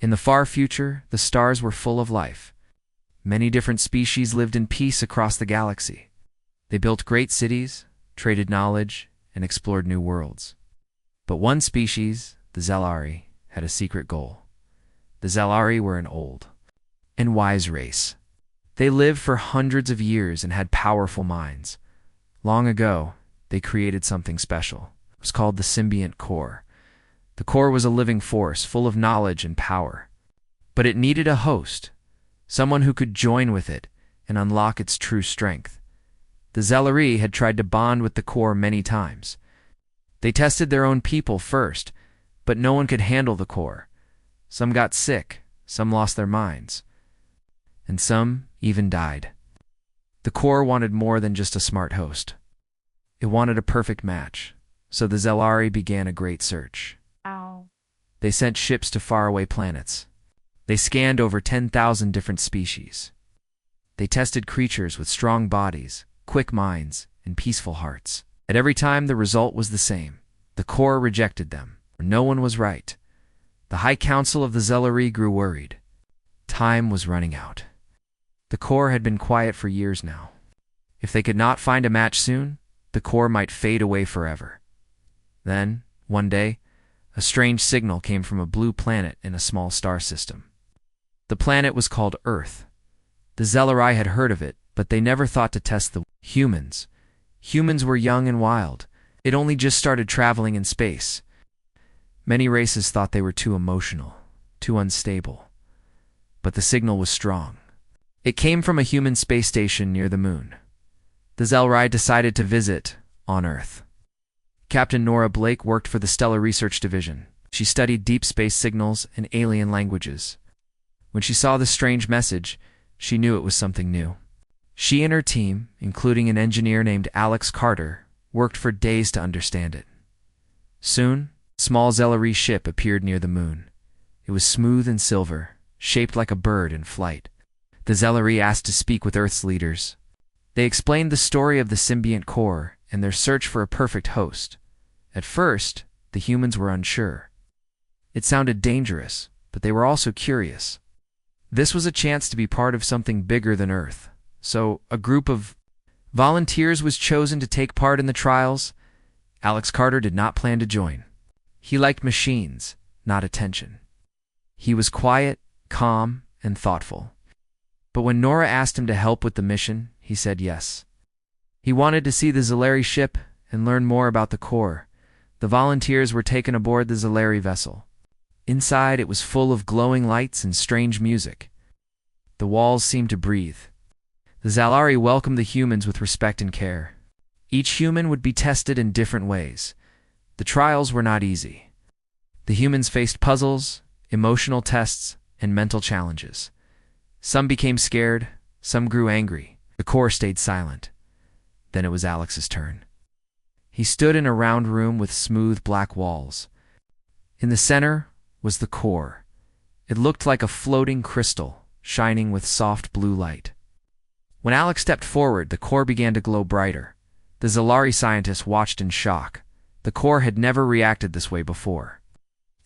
In the far future, the stars were full of life. Many different species lived in peace across the galaxy. They built great cities, traded knowledge, and explored new worlds. But one species, the Zelari, had a secret goal. The Zelari were an old and wise race. They lived for hundreds of years and had powerful minds. Long ago, they created something special. It was called the symbiont core. The core was a living force, full of knowledge and power. But it needed a host, someone who could join with it and unlock its true strength. The Zelari had tried to bond with the core many times. They tested their own people first, but no one could handle the core. Some got sick, some lost their minds, and some even died. The core wanted more than just a smart host. It wanted a perfect match, so the Zelari began a great search. Ow. They sent ships to faraway planets. They scanned over 10,000 different species. They tested creatures with strong bodies, quick minds, and peaceful hearts. At every time, the result was the same. The core rejected them. No one was right. The High Council of the Zelari grew worried. Time was running out. The core had been quiet for years now. If they could not find a match soon, the core might fade away forever. Then, one day, a strange signal came from a blue planet in a small star system. The planet was called Earth. The Zelari had heard of it, but they never thought to test the humans. Humans were young and wild. It only just started traveling in space. Many races thought they were too emotional, too unstable. But the signal was strong. It came from a human space station near the moon. The Zelari decided to visit on Earth. Captain Nora Blake worked for the Stellar Research Division. She studied deep space signals and alien languages. When she saw the strange message, she knew it was something new. She and her team, including an engineer named Alex Carter, worked for days to understand it. Soon, a small Zelari ship appeared near the moon. It was smooth and silver, shaped like a bird in flight. The Zelari asked to speak with Earth's leaders. They explained the story of the symbiont core and their search for a perfect host. At first, the humans were unsure. It sounded dangerous, but they were also curious. This was a chance to be part of something bigger than Earth. So, a group of volunteers was chosen to take part in the trials. Alex Carter did not plan to join. He liked machines, not attention. He was quiet, calm, and thoughtful. But when Nora asked him to help with the mission, he said yes. He wanted to see the Zelari ship and learn more about the core. The volunteers were taken aboard the Zelari vessel. Inside, it was full of glowing lights and strange music. The walls seemed to breathe. The Zelari welcomed the humans with respect and care. Each human would be tested in different ways. The trials were not easy. The humans faced puzzles, emotional tests, and mental challenges. Some became scared, some grew angry. The core stayed silent. Then it was Alex's turn. He stood in a round room with smooth black walls. In the center was the core. It looked like a floating crystal, shining with soft blue light. When Alex stepped forward, the core began to glow brighter. The Zelari scientists watched in shock. The core had never reacted this way before.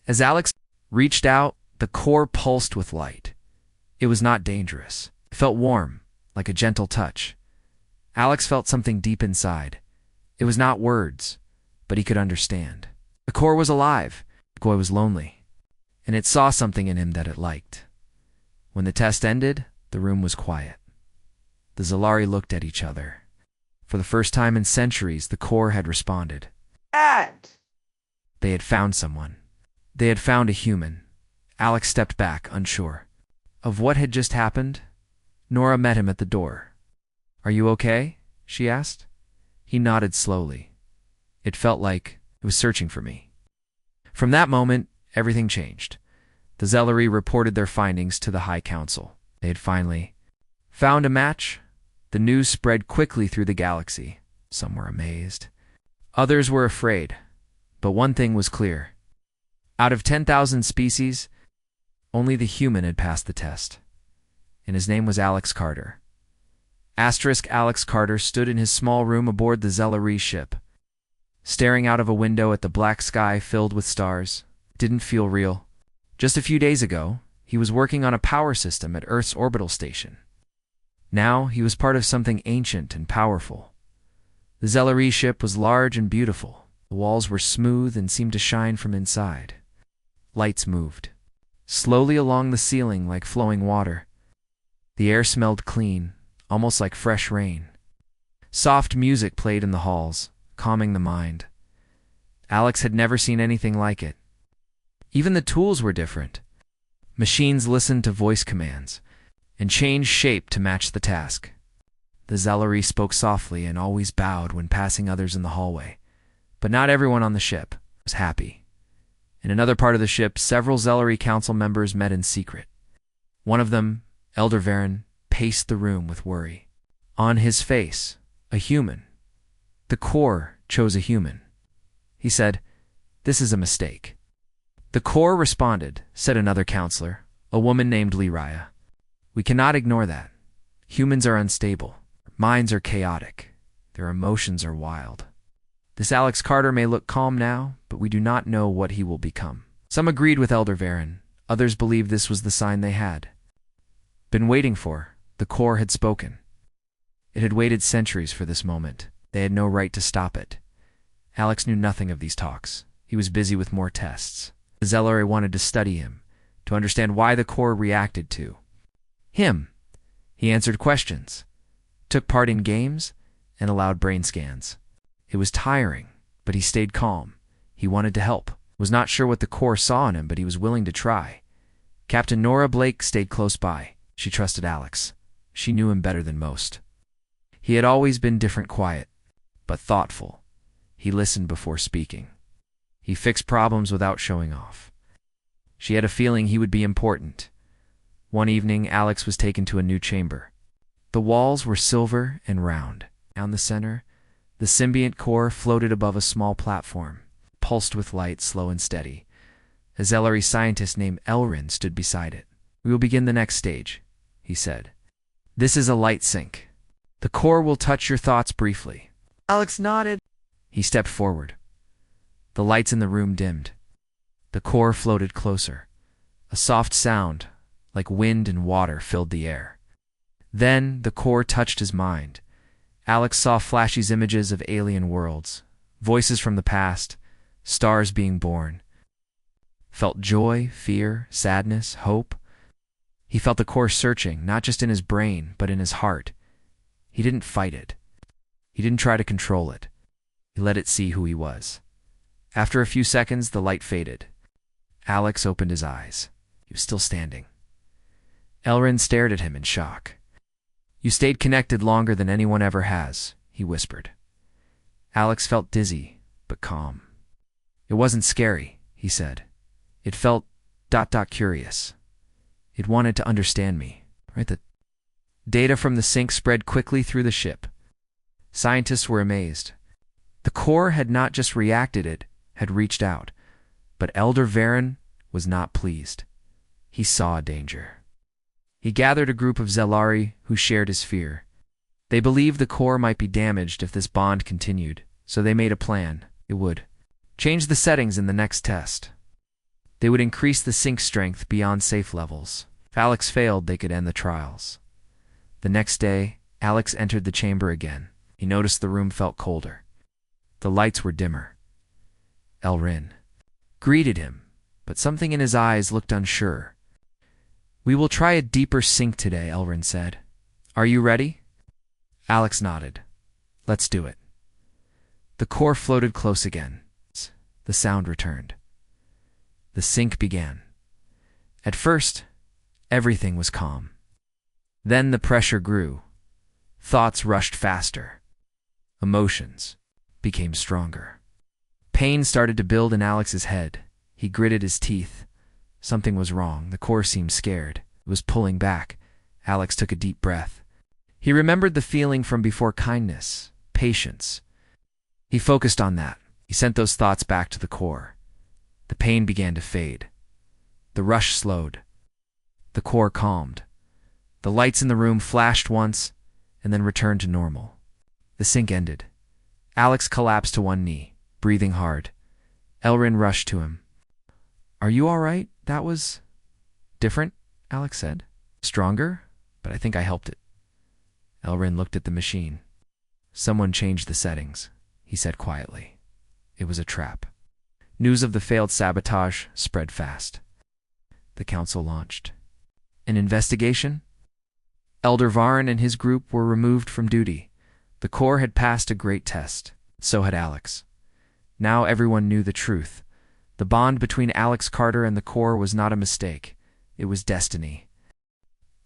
As Alex reached out, the core pulsed with light. It was not dangerous. It felt warm, like a gentle touch. Alex felt something deep inside. It was not words, but he could understand. The core was alive. The core was lonely, and it saw something in him that it liked. When the test ended, the room was quiet. The Zelari looked at each other. For the first time in centuries, the core had responded. Dad! They had found someone. They had found a human. Alex stepped back, unsure of what had just happened. Nora met him at the door. "Are you okay?" she asked. He nodded slowly. It felt like it was searching for me. From that moment, everything changed. The Zelari reported their findings to the High Council. They had finally found a match. The news spread quickly through the galaxy. Some were amazed. Others were afraid. But one thing was clear. Out of 10,000 species, only the human had passed the test. And his name was Alex Carter. Alex Carter stood in his small room aboard the Zelari ship. Staring out of a window at the black sky filled with stars, it didn't feel real. Just a few days ago, He was working on a power system at Earth's orbital station. Now he was part of something ancient and powerful. The Zellery ship was large and beautiful. The walls were smooth and seemed to shine from inside. Lights moved slowly along the ceiling like flowing water. The air smelled clean, almost like fresh rain. Soft music played in the halls, calming the mind. Alex had never seen anything like it. Even the tools were different. Machines listened to voice commands and changed shape to match the task. The Zellery spoke softly and always bowed when passing others in the hallway. But not everyone on the ship was happy. In another part of the ship, several Zellery council members met in secret. One of them, Elder Varen, paced the room with worry. On his face, a human. The Corps chose a human. He said, "This is a mistake." "The Corps responded," said another counselor, a woman named Lyraya. "We cannot ignore that. Humans are unstable. Minds are chaotic. Their emotions are wild. This Alex Carter may look calm now, but we do not know what he will become." Some agreed with Elder Varen. Others believed this was the sign they had been waiting for. The Corps had spoken. It had waited centuries for this moment. They had no right to stop it. Alex knew nothing of these talks. He was busy with more tests. The Zellery wanted to study him, to understand why the Corps reacted to him. He answered questions, took part in games, and allowed brain scans. It was tiring, but he stayed calm. He wanted to help. Was not sure what the Corps saw in him, but he was willing to try. Captain Nora Blake stayed close by. She trusted Alex. She knew him better than most. He had always been different, quiet, but thoughtful. He listened before speaking. He fixed problems without showing off. She had a feeling he would be important. One evening, Alex was taken to a new chamber. The walls were silver and round. Down the center, the symbiont core floated above a small platform, pulsed with light, slow and steady. A Zellery scientist named Elrin stood beside it. "We will begin the next stage," he said. "This is a light sync. The core will touch your thoughts briefly." Alex nodded. He stepped forward. The lights in the room dimmed. The core floated closer. A soft sound, like wind and water, filled the air. Then the core touched his mind. Alex saw flashy images of alien worlds, voices from the past, stars being born. Felt joy, fear, sadness, hope. He felt the core searching, not just in his brain, but in his heart. He didn't fight it. He didn't try to control it. He let it see who he was. After a few seconds, the light faded. Alex opened his eyes. He was still standing. Elrin stared at him in shock. "You stayed connected longer than anyone ever has," he whispered. Alex felt dizzy, but calm. "It wasn't scary," he said. "It felt curious. It wanted to understand me." Right? The data from the sync spread quickly through the ship. Scientists were amazed. The Corps had not just reacted, it had reached out. But Elder Varen was not pleased. He saw danger. He gathered a group of Zellery who shared his fear. They believed the Corps might be damaged if this bond continued, so they made a plan. It would change the settings in the next test. They would increase the sync strength beyond safe levels. If Alex failed, they could end the trials. The next day, Alex entered the chamber again. He noticed the room felt colder. The lights were dimmer. Elrin greeted him, but something in his eyes looked unsure. "We will try a deeper sync today," Elrin said. "Are you ready?" Alex nodded. "Let's do it." The core floated close again. The sound returned. The sync began. At first, everything was calm. Then the pressure grew. Thoughts rushed faster. Emotions became stronger. Pain started to build in Alex's head. He gritted his teeth. Something was wrong. The core seemed scared. It was pulling back. Alex took a deep breath. He remembered the feeling from before: kindness, patience. He focused on that. He sent those thoughts back to the core. The pain began to fade. The rush slowed. The core calmed. The lights in the room flashed once and then returned to normal. The sync ended. Alex collapsed to one knee, breathing hard. Elrin rushed to him. "Are you all right? That was different." Alex said. Stronger? But I think I helped it. Elrin looked at the machine. Someone changed the settings, he said quietly. It was a trap. News of the failed sabotage spread fast. The council launched. An investigation? Elder Varen and his group were removed from duty. The Corps had passed a great test. So had Alex. Now everyone knew the truth. The bond between Alex Carter and the Corps was not a mistake. It was destiny.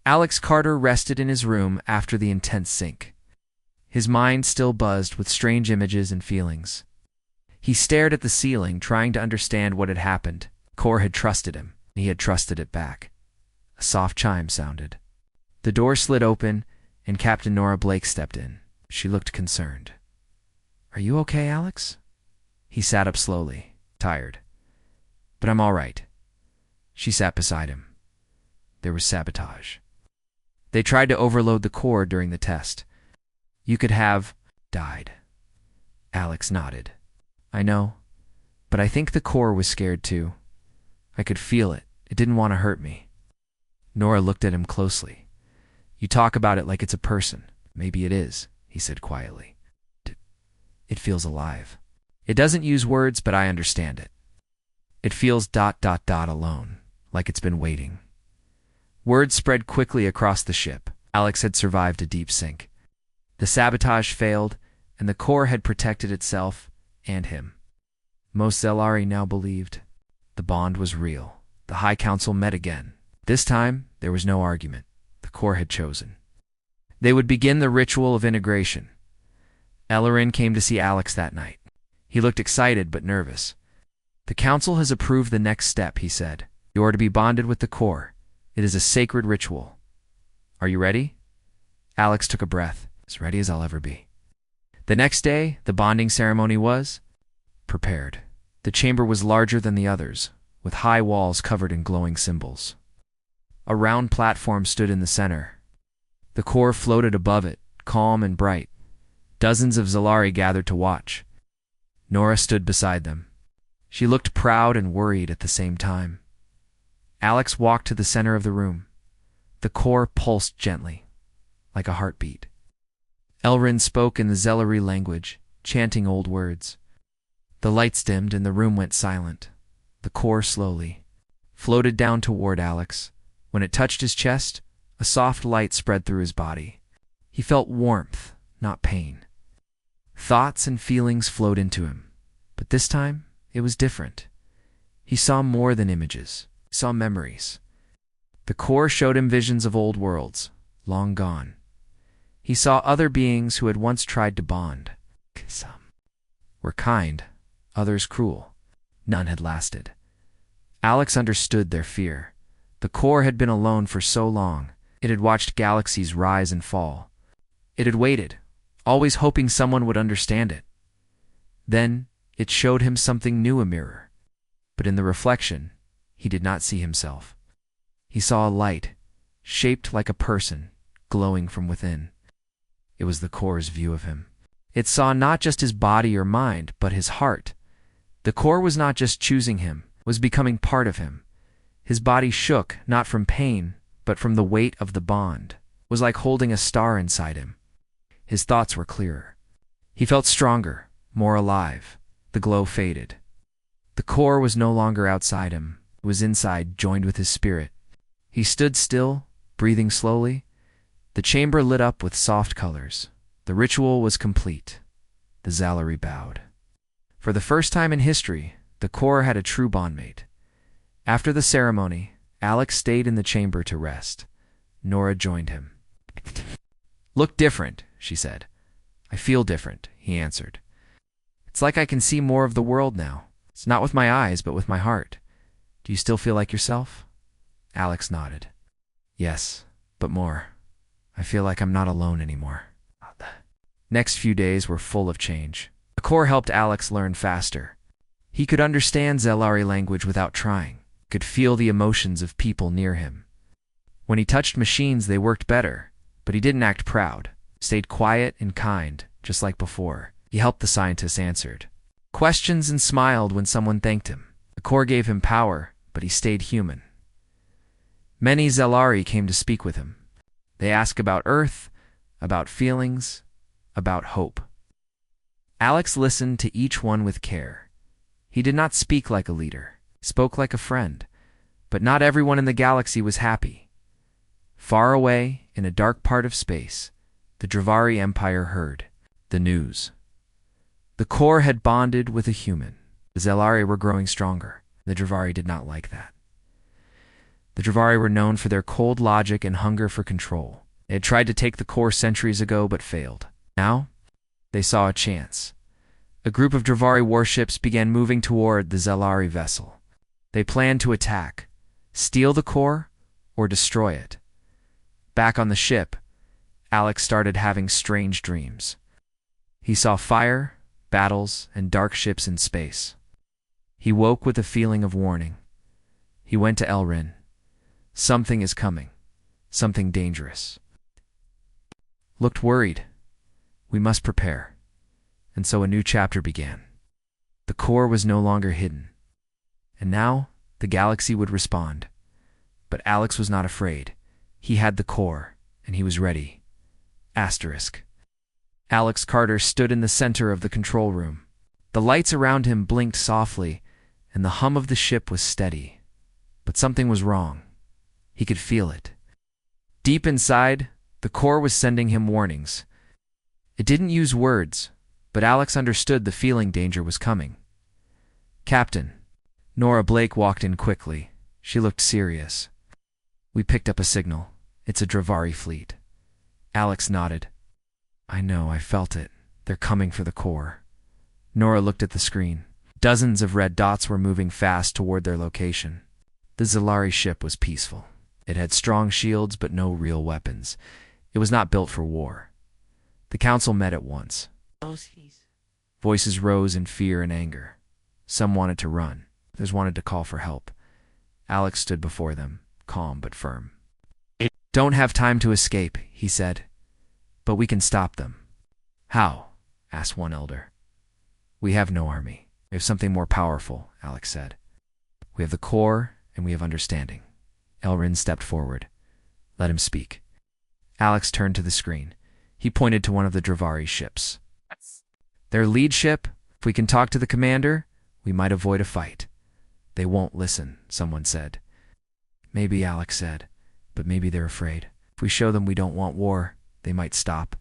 Alex Carter rested in his room after the intense sync. His mind still buzzed with strange images and feelings. He stared at the ceiling, trying to understand what had happened. Corps had trusted him. He had trusted it back. A soft chime sounded. The door slid open, and Captain Nora Blake stepped in. She looked concerned. Are you okay, Alex? He sat up slowly, tired. But I'm all right. She sat beside him. There was sabotage. They tried to overload the core during the test. You could have died. Alex nodded. I know, but I think the core was scared too. I could feel it. It didn't want to hurt me. Nora looked at him closely. You talk about it like it's a person. Maybe it is, he said quietly. It feels alive. It doesn't use words, but I understand it. It feels ... alone, like it's been waiting. Word spread quickly across the ship. Alex had survived a deep sink. The sabotage failed, and the Corps had protected itself and him. Most Zelari now believed. The bond was real. The High Council met again. This time, there was no argument. The Corps had chosen. They would begin the ritual of integration. Ellerin came to see Alex that night. He looked excited but nervous. The Council has approved the next step, he said. You are to be bonded with the Corps. It is a sacred ritual. Are you ready? Alex took a breath. As ready as I'll ever be. The next day, the bonding ceremony was prepared. The chamber was larger than the others, with high walls covered in glowing symbols. A round platform stood in the center. The Corps floated above it, calm and bright. Dozens of Zelari gathered to watch. Nora stood beside them. She looked proud and worried at the same time. Alex walked to the center of the room. The Corps pulsed gently, like a heartbeat. Elrin spoke in the Zelari language, chanting old words. The lights dimmed and the room went silent. The Corps slowly floated down toward Alex. When it touched his chest, a soft light spread through his body. He felt warmth, not pain. Thoughts and feelings flowed into him. But this time, it was different. He saw more than images. He saw memories. The Corps showed him visions of old worlds, long gone. He saw other beings who had once tried to bond. Some were kind, others cruel. None had lasted. Alex understood their fear. The Corps had been alone for so long. It had watched galaxies rise and fall. It had waited, always hoping someone would understand it. Then it showed him something new, a mirror. But in the reflection, he did not see himself. He saw a light, shaped like a person, glowing from within. It was the Corps' view of him. It saw not just his body or mind, but his heart. The Corps was not just choosing him, was becoming part of him. His body shook, not from pain, but from the weight of the bond. It was like holding a star inside him. His thoughts were clearer. He felt stronger, more alive. The glow faded. The Corps was no longer outside him. It was inside, joined with his spirit. He stood still, breathing slowly. The chamber lit up with soft colors. The ritual was complete. The Zelari bowed. For the first time in history, the Corps had a true bondmate. After the ceremony, Alex stayed in the chamber to rest. Nora joined him. Look different, she said. I feel different, he answered. It's like I can see more of the world now. It's not with my eyes, but with my heart. Do you still feel like yourself? Alex nodded. Yes, but more. I feel like I'm not alone anymore. Next few days were full of change. The Corps helped Alex learn faster. He could understand Zelari language without trying, could feel the emotions of people near him. When he touched machines, they worked better, but he didn't act proud, stayed quiet and kind, just like before. He helped the scientists answered questions and smiled when someone thanked him. The Corps gave him power, but he stayed human. Many Zelari came to speak with him. They asked about Earth, about feelings, about hope. Alex listened to each one with care. He did not speak like a leader, he spoke like a friend. But not everyone in the galaxy was happy. Far away, in a dark part of space, the Dravari Empire heard the news. The core had bonded with a human. The Zelari were growing stronger. The Dravari did not like that. The Dravari were known for their cold logic and hunger for control. They had tried to take the core centuries ago but failed. Now, they saw a chance. A group of Dravari warships began moving toward the Zelari vessel. They planned to attack, steal the core, or destroy it. Back on the ship, Alex started having strange dreams. He saw fire, battles, and dark ships in space. He woke with a feeling of warning. He went to Elrin. Something is coming. Something dangerous. Looked worried. We must prepare. And so a new chapter began. The core was no longer hidden. And now, the galaxy would respond. But Alex was not afraid. He had the core, and he was ready. Asterisk. Alex Carter stood in the center of the control room. The lights around him blinked softly, and the hum of the ship was steady. But something was wrong. He could feel it. Deep inside, the core was sending him warnings. It didn't use words, but Alex understood the feeling danger was coming. Captain. Nora Blake walked in quickly. She looked serious. We picked up a signal. It's a Dravari fleet. Alex nodded. I know, I felt it. They're coming for the core. Nora looked at the screen. Dozens of red dots were moving fast toward their location. The Zelari ship was peaceful. It had strong shields but no real weapons. It was not built for war. The council met at once. Voices rose in fear and anger. Some wanted to run. Others wanted to call for help. Alex stood before them, calm but firm. Don't have time to escape, he said. But we can stop them. How? Asked one elder. We have no army. We have something more powerful, Alex said. We have the core and we have understanding. Elrin stepped forward. Let him speak. Alex turned to the screen. He pointed to one of the Dravari ships. Their lead ship? If we can talk to the commander, we might avoid a fight. They won't listen, someone said. Maybe, Alex said, but maybe they're afraid. If we show them we don't want war, they might stop.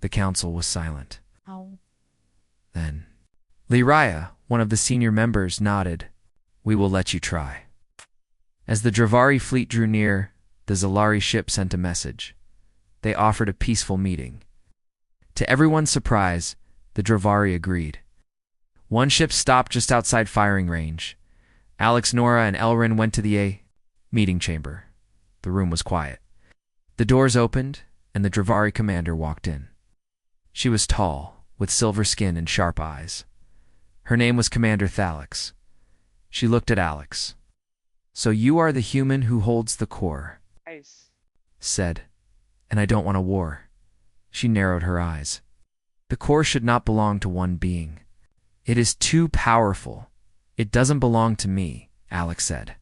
The council was silent. Then, Liraya, one of the senior members, nodded. We will let you try. As the Dravari fleet drew near, the Zelari ship sent a message. They offered a peaceful meeting. To everyone's surprise, the Dravari agreed. One ship stopped just outside firing range. Alex, Nora, and Elrin went to the meeting chamber. The room was quiet. The doors opened, and the Dravari commander walked in. She was tall, with silver skin and sharp eyes. Her name was Commander Thalax. She looked at Alex. So you are the human who holds the core, said, and I don't want a war. She narrowed her eyes. The core should not belong to one being. It is too powerful. It doesn't belong to me, Alex said.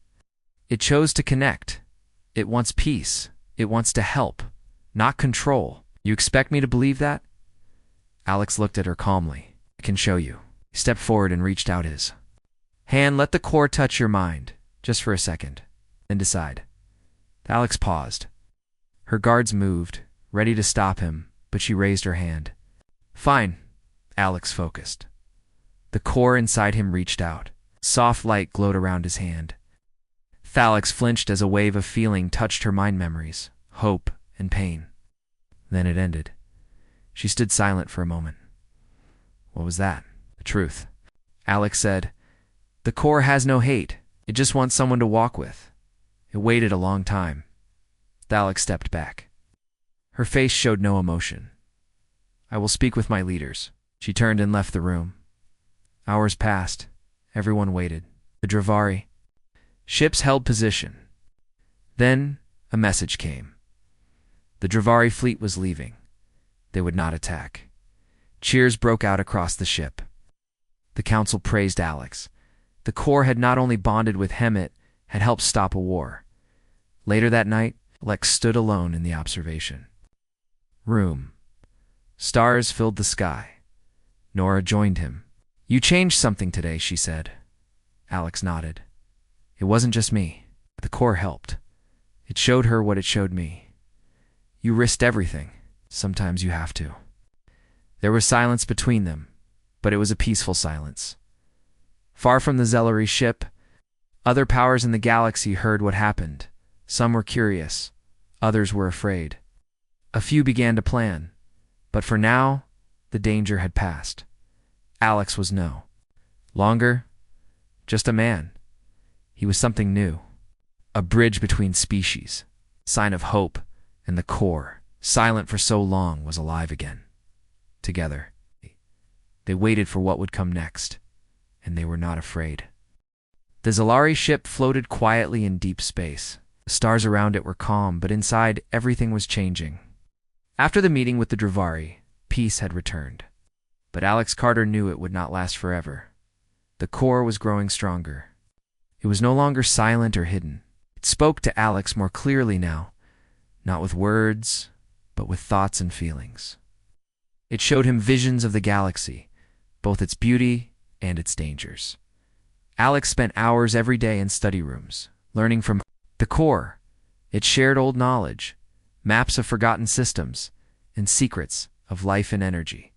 It chose to connect. It wants peace. It wants to help, not control. You expect me to believe that? Alex looked at her calmly. I can show you. He stepped forward and reached out his hand. Let the core touch your mind, just for a second, then decide. Alex paused. Her guards moved, ready to stop him, but she raised her hand. Fine, Alex focused. The core inside him reached out. Soft light glowed around his hand. Thalax flinched as a wave of feeling touched her mind memories, hope, and pain. Then it ended. She stood silent for a moment. What was that? The truth. Alex said, The core has no hate. It just wants someone to walk with. It waited a long time. Thalax stepped back. Her face showed no emotion. I will speak with my leaders. She turned and left the room. Hours passed. Everyone waited. The Dravari ships held position. Then a message came. The Dravari fleet was leaving. They would not attack. Cheers broke out across the ship. The council praised Alex. The core had not only bonded with Hemet, had helped stop a war. Later that night, Lex stood alone in the observation room. Stars filled the sky. Nora joined him. "You changed something today," she said. Alex nodded. "It wasn't just me. The core helped. It showed her what it showed me. You risked everything. Sometimes you have to." There was silence between them, but it was a peaceful silence. Far from the Zellery ship, other powers in the galaxy heard what happened. Some were curious, others were afraid. A few began to plan, but for now, the danger had passed. Alex was no longer just a man. He was something new, a bridge between species, sign of hope, and the core, silent for so long, was alive again. Together, they waited for what would come next, and they were not afraid. The Zellery ship floated quietly in deep space. The stars around it were calm, but inside everything was changing. After the meeting with the Drivari, peace had returned. But Alex Carter knew it would not last forever. The core was growing stronger. It was no longer silent or hidden. It spoke to Alex more clearly now, not with words, but with thoughts and feelings. It showed him visions of the galaxy, both its beauty and its dangers. Alex spent hours every day in study rooms, learning from the core. It shared old knowledge, maps of forgotten systems, and secrets of life and energy.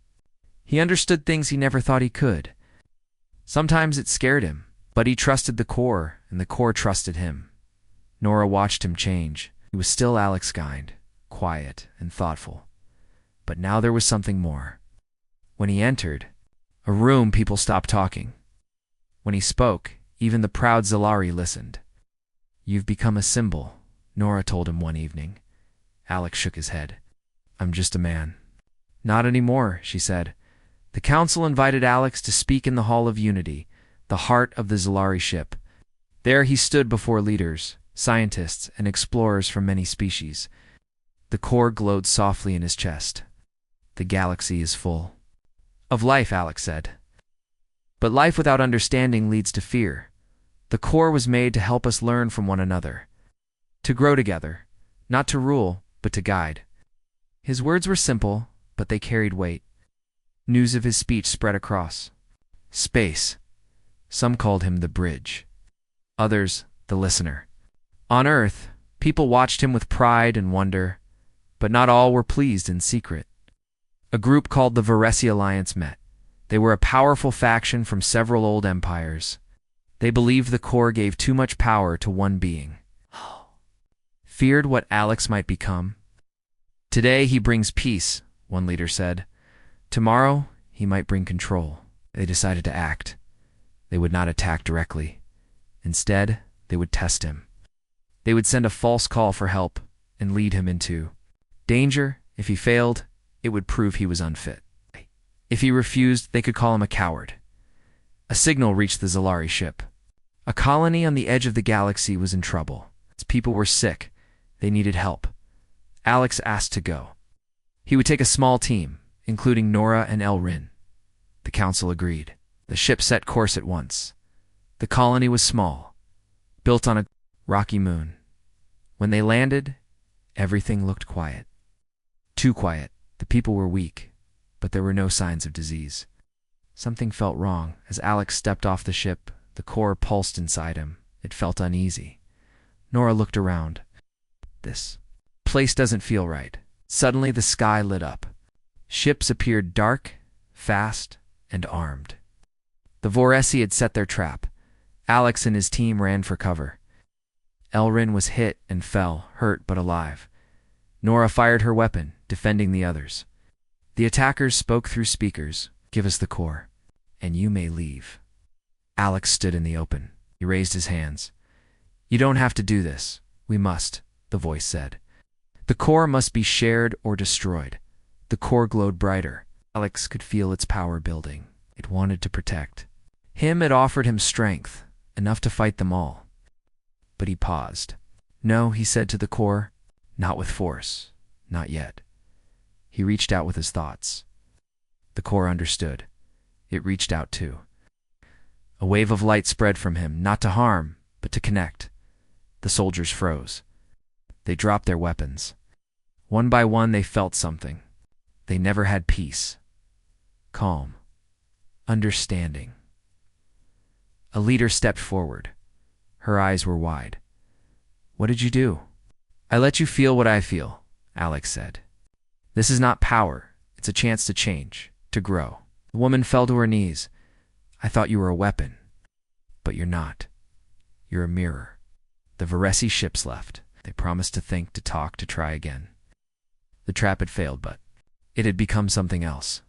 He understood things he never thought he could. Sometimes it scared him, but he trusted the core, and the core trusted him. Nora watched him change. He was still Alex kind, quiet and thoughtful. But now there was something more. When he entered a room, people stopped talking. When he spoke, even the proud Zellery listened. "You've become a symbol," Nora told him one evening. Alex shook his head. "I'm just a man." "Not anymore," she said. The council invited Alex to speak in the Hall of Unity, the heart of the Zellery ship. There he stood before leaders, scientists, and explorers from many species. The core glowed softly in his chest. "The galaxy is full of life," Alex said. "But life without understanding leads to fear. The core was made to help us learn from one another, to grow together, not to rule, but to guide." His words were simple, but they carried weight. News of his speech spread across space. Some called him the bridge, others the listener. On Earth, people watched him with pride and wonder, but not all were pleased in secret. A group called the Varesi Alliance met. They were a powerful faction from several old empires. They believed the core gave too much power to one being. Feared what Alex might become. "Today he brings peace," one leader said. "Tomorrow he might bring control." They decided to act. They would not attack directly. Instead, they would test him. They would send a false call for help and lead him into danger. If he failed, it would prove he was unfit. If he refused, they could call him a coward. A signal reached the Zellery ship. A colony on the edge of the galaxy was in trouble. Its people were sick. They needed help. Alex asked to go. He would take a small team, including Nora and Elrin. The council agreed. The ship set course at once. The colony was small, built on a rocky moon. When they landed, everything looked quiet. Too quiet. The people were weak, but there were no signs of disease. Something felt wrong. As Alex stepped off the ship, the core pulsed inside him. It felt uneasy. Nora looked around. "This place doesn't feel right." Suddenly the sky lit up. Ships appeared dark, fast, and armed. The Voresi had set their trap. Alex and his team ran for cover. Elrin was hit and fell, hurt but alive. Nora fired her weapon, defending the others. The attackers spoke through speakers. "Give us the core, and you may leave." Alex stood in the open. He raised his hands. "You don't have to do this. We must," the voice said. "The core must be shared or destroyed." The core glowed brighter. Alex could feel its power building. It wanted to protect him. It offered him strength, enough to fight them all. But he paused. "No," he said to the core. "Not with force. Not yet." He reached out with his thoughts. The core understood. It reached out too. A wave of light spread from him, not to harm, but to connect. The soldiers froze. They dropped their weapons. One by one they felt something. They never had peace. Calm. Understanding. A leader stepped forward. Her eyes were wide. "What did you do?" "I let you feel what I feel," Alex said. "This is not power. It's a chance to change, to grow." The woman fell to her knees. "I thought you were a weapon. But you're not. You're a mirror." The Varesi ships left. They promised to think, to talk, to try again. The trap had failed, but it had become something else.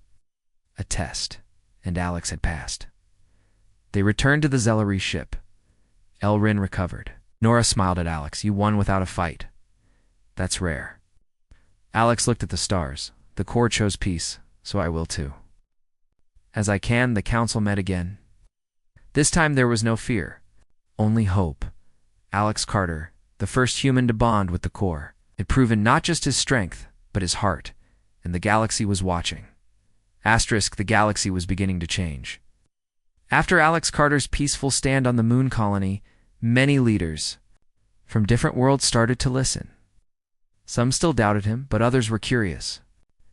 A test. And Alex had passed. They returned to the Zellery ship. Elrin recovered. Nora smiled at Alex. "You won without a fight. That's rare." Alex looked at the stars. "The Corps chose peace, so I will too." As I can, the council met again. This time there was no fear, only hope. Alex Carter, the first human to bond with the Corps, had proven not just his strength, but his heart, and the galaxy was watching. Asterisk, the galaxy was beginning to change. After Alex Carter's peaceful stand on the moon colony, many leaders from different worlds started to listen. Some still doubted him, but others were curious.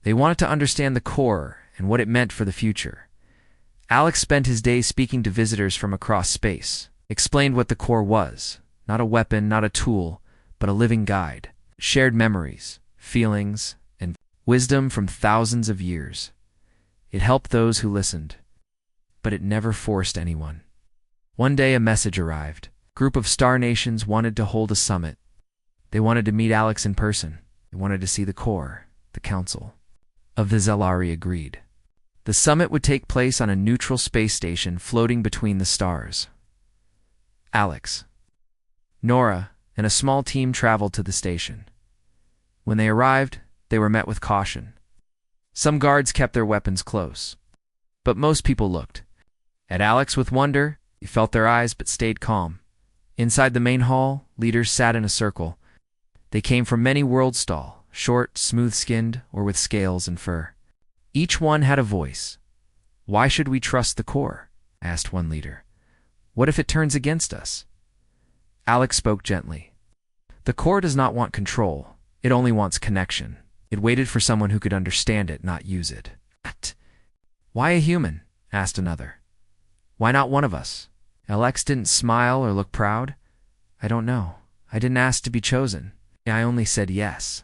They wanted to understand the Corps and what it meant for the future. Alex spent his days speaking to visitors from across space, explained what the Corps was, not a weapon, not a tool, but a living guide, shared memories, feelings, and wisdom from thousands of years. It helped those who listened, but it never forced anyone. One day a message arrived. A group of star nations wanted to hold a summit. They wanted to meet Alex in person. They wanted to see the Corps. The Council of the Zellery agreed. The summit would take place on a neutral space station floating between the stars. Alex, Nora, and a small team traveled to the station. When they arrived, they were met with caution. Some guards kept their weapons close, but most people looked at Alex with wonder. He felt their eyes but stayed calm. Inside the main hall, leaders sat in a circle. They came from many worlds, tall, short, smooth-skinned, or with scales and fur. Each one had a voice. "Why should we trust the Corps?" asked one leader. "What if it turns against us?" Alex spoke gently. "The Corps does not want control. It only wants connection." It waited for someone who could understand it, not use it. "What? Why a human?" asked another. "Why not one of us?" Alex didn't smile or look proud. "I don't know. I didn't ask to be chosen. I only said yes."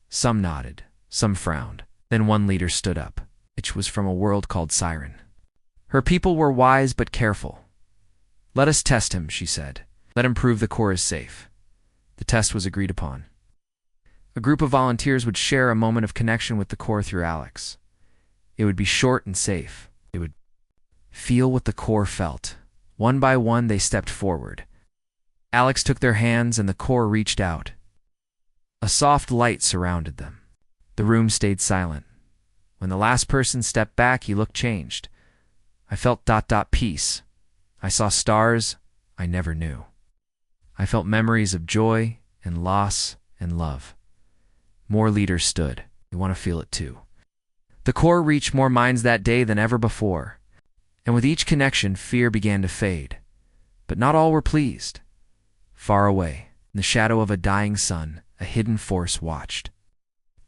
Some nodded, some frowned. Then one leader stood up. It was from a world called Siren. Her people were wise but careful. "Let us test him," she said. "Let him prove the Corps is safe." The test was agreed upon. A group of volunteers would share a moment of connection with the Corps through Alex. It would be short and safe. It would feel what the Corps felt. One by one, they stepped forward. Alex took their hands and the Corps reached out. A soft light surrounded them. The room stayed silent. When the last person stepped back, he looked changed. I felt peace. I saw stars I never knew. I felt memories of joy and loss and love. More leaders stood. You want to feel it too. The Corps reached more minds that day than ever before. And with each connection, fear began to fade. But not all were pleased. Far away, in the shadow of a dying sun, a hidden force watched.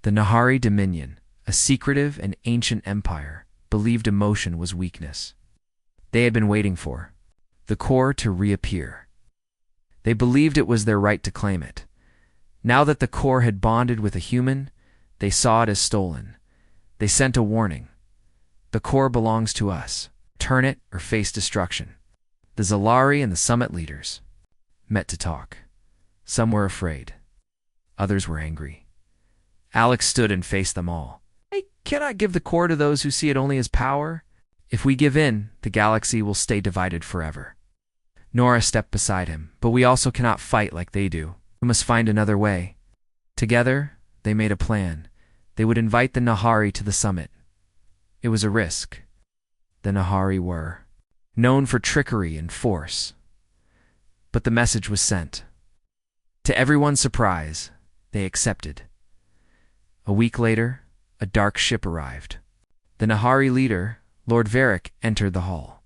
The Nahari Dominion, a secretive and ancient empire, believed emotion was weakness. They had been waiting for the Corps to reappear. They believed it was their right to claim it. Now that the Corps had bonded with a human, they saw it as stolen. They sent a warning. The Corps belongs to us. Turn it or face destruction. The Zellery and the summit leaders met to talk. Some were afraid. Others were angry. Alex stood and faced them all. "I cannot give the Corps to those who see it only as power. If we give in, the galaxy will stay divided forever." Nora stepped beside him. "But we also cannot fight like they do. We must find another way." Together, they made a plan. They would invite the Nahari to the summit. It was a risk. The Nahari were known for trickery and force. But the message was sent. To everyone's surprise, they accepted. A week later, a dark ship arrived. The Nahari leader, Lord Varric, entered the hall.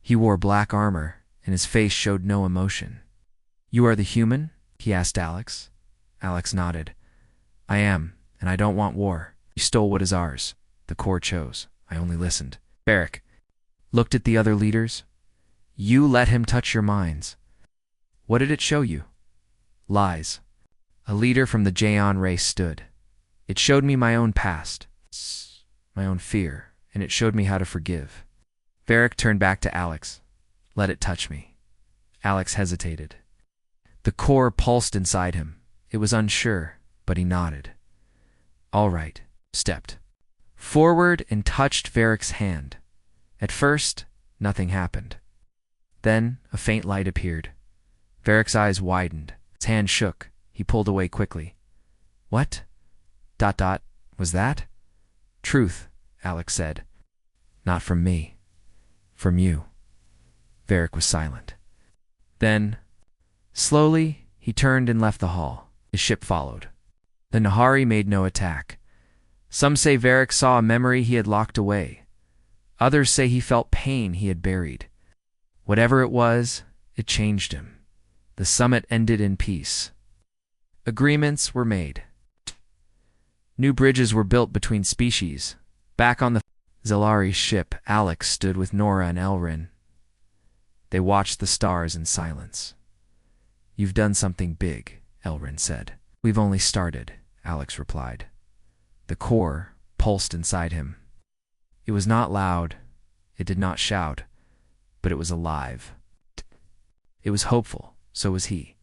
He wore black armor, and his face showed no emotion. "You are the human?" he asked Alex. Alex nodded. I am, and I don't want war. You stole what is ours. The core chose. I only listened. Varric looked at the other leaders. You let him touch your minds. What did it show you? Lies. A leader from the Jaeon race stood. It showed me my own past, my own fear, and it showed me how to forgive. Varric turned back to Alex. Let it touch me. Alex hesitated. The core pulsed inside him. It was unsure, but he nodded. All right, stepped forward and touched Varric's hand. At first, nothing happened. Then, a faint light appeared. Varric's eyes widened. His hand shook. He pulled away quickly. What? ... Was that? Truth, Alex said. Not from me. From you. Varric was silent. Then, slowly, he turned and left the hall. His ship followed. The Nahari made no attack. Some say Varric saw a memory he had locked away. Others say he felt pain he had buried. Whatever it was, it changed him. The summit ended in peace. Agreements were made. New bridges were built between species. Back on the Zellari ship, Alex stood with Nora and Elrin. They watched the stars in silence. You've done something big, Elrin said. We've only started, Alex replied. The core pulsed inside him. It was not loud. It did not shout. But it was alive. It was hopeful. So was he.